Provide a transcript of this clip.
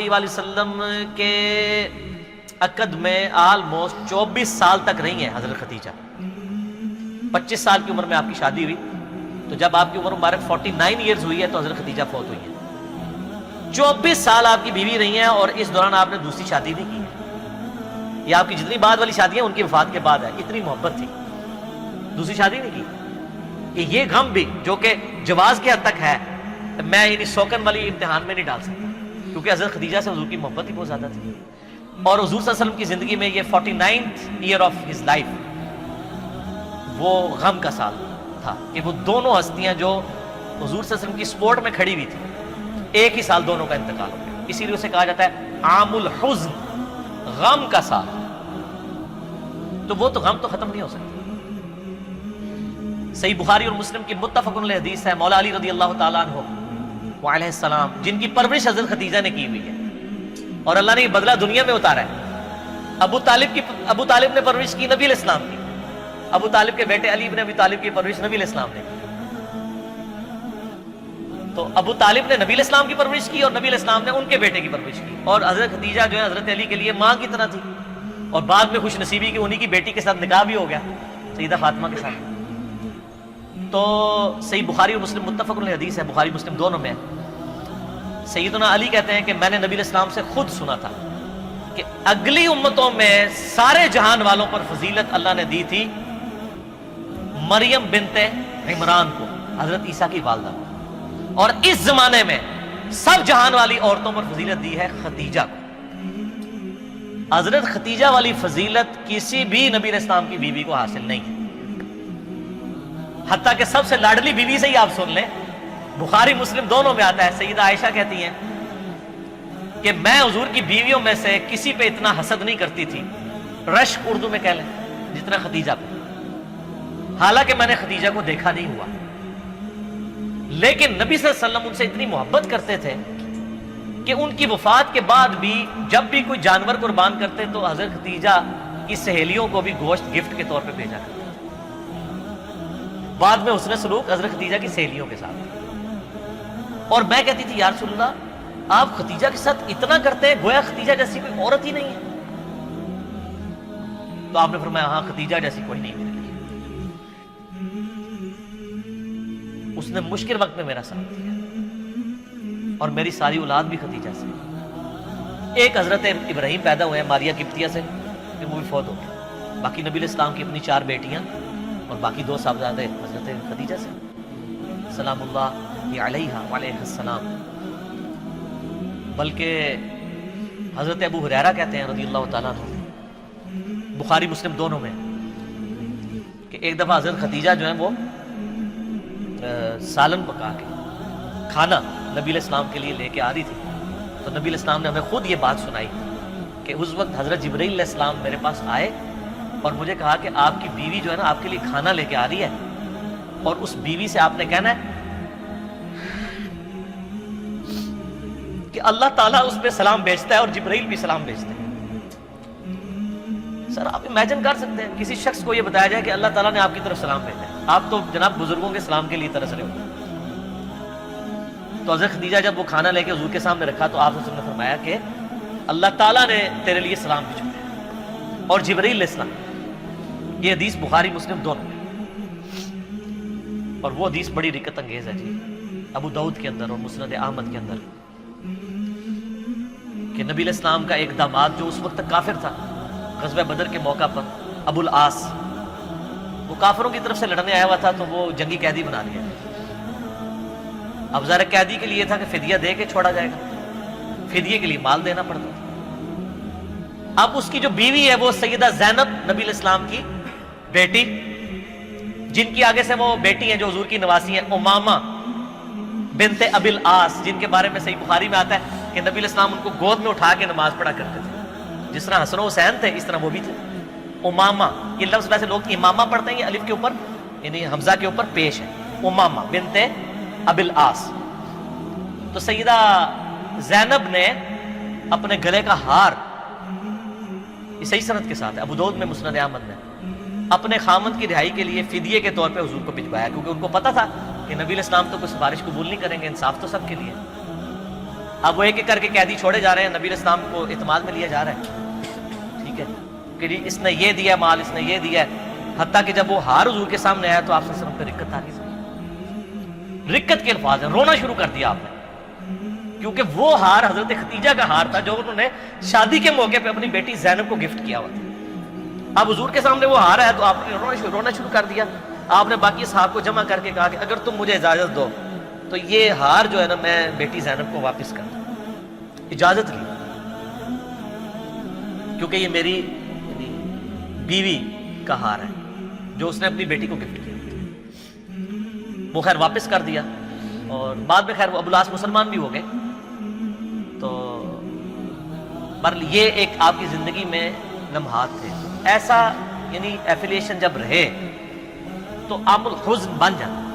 علیہ وآلہ وسلم کے عقد میں آلموسٹ 24 سال تک رہی ہیں حضرت خدیجہ. 25 سال کی عمر میں آپ کی شادی ہوئی، تو جب آپ کی عمر مبارک 49 ایئرز ہوئی ہے تو حضرت خدیجہ فوت ہوئی ہیں. 24 سال آپ کی بیوی رہی ہیں اور اس دوران آپ نے دوسری شادی نہیں کی ہے. یہ آپ کی جتنی بعد والی شادی ہیں ان کی وفات کے بعد ہے. اتنی محبت تھی، دوسری شادی نہیں کی. یہ غم بھی جو کہ جواز کے حد تک ہے، میں یعنی سوکن والی امتحان میں نہیں ڈال سکتا، کیونکہ حضرت خدیجہ سے حضور کی محبت ہی بہت زیادہ تھی. اور حضور صلی اللہ علیہ وسلم کی زندگی میں یہ 49th year of his life وہ غم کا سال تھا کہ وہ دونوں ہستیاں جو حضور صلی اللہ علیہ وسلم کی سپورٹ میں کھڑی ہوئی تھی، ایک ہی سال دونوں کا انتقال ہو گیا. اسی لیے اسے کہا جاتا ہے عام الحزن، غم کا سال. تو وہ تو غم تو ختم نہیں ہو سکتا. صحیح بخاری اور مسلم کی متفق علیہ حدیث ہے، مولا علی رضی اللہ تعالیٰ عنہ وعلیہ السلام جن کی پرورش حضرت خدیجہ نے کی ہوئی ہے اور اللہ نے یہ بدلہ دنیا میں اتارا ہے. ابو طالب نے پرورش کی نبی علیہ السلام کی. ابو طالب کے بیٹے علی بن ابی طالب کی پرورش نبی علیہ السلام نے کی. تو ابو طالب نے نبی علیہ السلام کی پرورش کی اور نبی علیہ السلام نے ان کے بیٹے کی پرورش کی. اور حضرت خدیجہ جو ہے حضرت علی کے لیے ماں کی طرح تھی، اور بعد میں خوش نصیبی کی انہی کی بیٹی کے ساتھ نکاح بھی ہو گیا سیدہ فاطمہ کے ساتھ. تو صحیح بخاری اور مسلم متفق علیہ حدیث ہے، بخاری مسلم دونوں میں ہے. سیدنا علی کہتے ہیں کہ میں نے نبی علیہ السلام سے خود سنا تھا کہ اگلی امتوں میں سارے جہان والوں پر فضیلت اللہ نے دی تھی مریم بنت عمران کو، حضرت عیسیٰ کی والدہ کو، اور اس زمانے میں سب جہان والی عورتوں پر فضیلت دی ہے خدیجہ کو. حضرت خدیجہ والی فضیلت کسی بھی نبی علیہ السلام کی بیوی کو حاصل نہیں ہے. حتیٰ کہ سب سے لاڈلی بیوی سے ہی آپ سن لیں، بخاری مسلم دونوں میں آتا ہے، سیدہ عائشہ کہتی ہیں کہ میں حضور کی بیویوں میں سے کسی پہ اتنا حسد نہیں کرتی تھی، رشک اردو میں کہہ لیں، جتنا خدیجہ پہ. حالانکہ میں نے خدیجہ کو دیکھا نہیں ہوا، لیکن نبی صلی اللہ علیہ وسلم ان سے اتنی محبت کرتے تھے کہ ان کی وفات کے بعد بھی جب بھی کوئی جانور قربان کرتے تو حضرت خدیجہ کی سہیلیوں کو بھی گوشت گفٹ کے طور پہ بھیجا کرتے. بعد میں حسن سلوک حضرت خدیجہ کی سہیلیوں کے ساتھ. اور میں کہتی تھی یا رسول اللہ آپ خدیجہ کے ساتھ اتنا کرتے ہیں گویا خدیجہ جیسی کوئی عورت ہی نہیں ہے. تو آپ نے فرمایا ہاں خدیجہ جیسی کوئی نہیں میرے لیے. اس نے مشکل وقت میں میرا ساتھ دیا اور میری ساری اولاد بھی خدیجہ سے. ایک حضرت ابراہیم پیدا ہوئے ہیں ماریہ قبطیہ سے، کہ وہ بھی فوت ہو گئے. باقی نبی علیہ السلام کی اپنی 4 بیٹیاں اور باقی 2 صاحبزادے حضرت خدیجہ سے سلام اللہ علیہا وعلیہ السلام. بلکہ حضرت ابو ہریرہ کہتے ہیں رضی اللہ تعالیٰ عنہ، بخاری مسلم دونوں میں، کہ ایک دفعہ حضرت خدیجہ جو ہیں وہ سالن پکا کے کھانا نبی علیہ السلام کے لیے لے کے آ رہی تھی. تو نبی علیہ السلام نے ہمیں خود یہ بات سنائی کہ اس وقت حضرت جبرائیل علیہ السلام میرے پاس آئے اور مجھے کہا کہ آپ کی بیوی جو ہے نا آپ کے لیے کھانا لے کے آ رہی ہے، اور اس بیوی سے آپ نے کہنا ہے کہ اللہ تعالیٰ اس پہ سلام بھیجتا ہے اور جبرائیل بھی سلام بھیجتے ہیں. سر آپ امیجن کر سکتے ہیں کسی شخص کو یہ بتایا جائے کہ اللہ تعالیٰ نے آپ کی طرف سلام بھیجا ہے. آپ تو جناب بزرگوں کے سلام کے لیے ترس رہے ہو. تو حضرت خدیجہ جب وہ کھانا لے کے حضور کے سامنے رکھا تو آپ نے فرمایا کہ اللہ تعالیٰ نے تیرے لیے سلام بھیجا اور جبرائیل علیہ السلام. یہ حدیث بخاری مسلم دونوں میں، اور وہ حدیث بڑی رکت انگیز ہے جی، ابو داؤد کے اندر اور مسند احمد کے اندر، کہ نبی علیہ السلام کا ایک داماد جو اس وقت تک کافر تھا، غزوہ بدر کے موقع پر ابو العاص، وہ کافروں کی طرف سے لڑنے آیا ہوا تھا تو وہ جنگی قیدی بنا لیا. اب ظاہر قیدی کے لیے تھا کہ فدیہ دے کے چھوڑا جائے گا، فدیے کے لیے مال دینا پڑتا تھا. اب اس کی جو بیوی ہے وہ سیدہ زینب نبی علیہ السلام کی بیٹی، جن کی آگے سے وہ بیٹی ہیں جو حضور کی نواسی ہیں، امامہ بنت ابی العاص، جن کے بارے میں صحیح بخاری میں آتا ہے کہ نبی علیہ السلام ان کو گود میں اٹھا کے نماز پڑھا کرتے تھے. جس طرح حسن و حسین تھے اس طرح وہ بھی تھے. امامہ، یہ لفظ ویسے لوگ امامہ پڑھتے ہیں، یہ الف کے اوپر یعنی حمزہ کے اوپر پیش ہے، امامہ بنت ابی العاص. تو سیدہ زینب نے اپنے گلے کا ہار، یہ صحیح سند کے ساتھ ہے، ابو داؤد میں مسند احمد میں، اپنے خامند کی رہائی کے لیے فدیے کے طور پہ حضور کو بھجوایا، کیونکہ ان کو پتا تھا کہ نبی علیہ السلام تو کوئی سفارش قبول نہیں کریں گے، انصاف تو سب کے لیے. اب وہ ایک ایک کر کے قیدی چھوڑے جا رہے ہیں، نبی علیہ السلام کو اعتماد میں لیا جا رہا ہے، ٹھیک ہے کہ جی اس نے یہ دیا مال، اس نے یہ دیا ہے، حتیٰ کہ جب وہ ہار حضور کے سامنے آیا تو آپ صلی اللہ علیہ وسلم پہ رکت آ گئی، رکت کے الفاظ ہیں، رونا شروع کر دیا آپ نے، کیونکہ وہ ہار حضرت ختیجہ کا ہار تھا جو انہوں نے شادی کے موقع پہ اپنی بیٹی زینب کو گفٹ کیا ہوا تھا۔ اب حضور کے سامنے وہ ہار ہے تو آپ نے رونا شروع کر دیا۔ آپ نے باقی صحابہ کو جمع کر کے کہا کہ اگر تم مجھے اجازت دو تو یہ ہار جو ہے نا میں بیٹی زینب کو واپس کر دوں، اجازت لی، کیونکہ یہ میری بیوی کا ہار ہے جو اس نے اپنی بیٹی کو گفٹ کیا۔ وہ خیر واپس کر دیا، اور بعد میں خیر وہ ابو العاص مسلمان بھی ہو گئے۔ تو پر یہ ایک آپ کی زندگی میں لمحات تھے، ایسا یعنی ایفیلیشن جب رہے تو عام الحزن بن جاتا ہے۔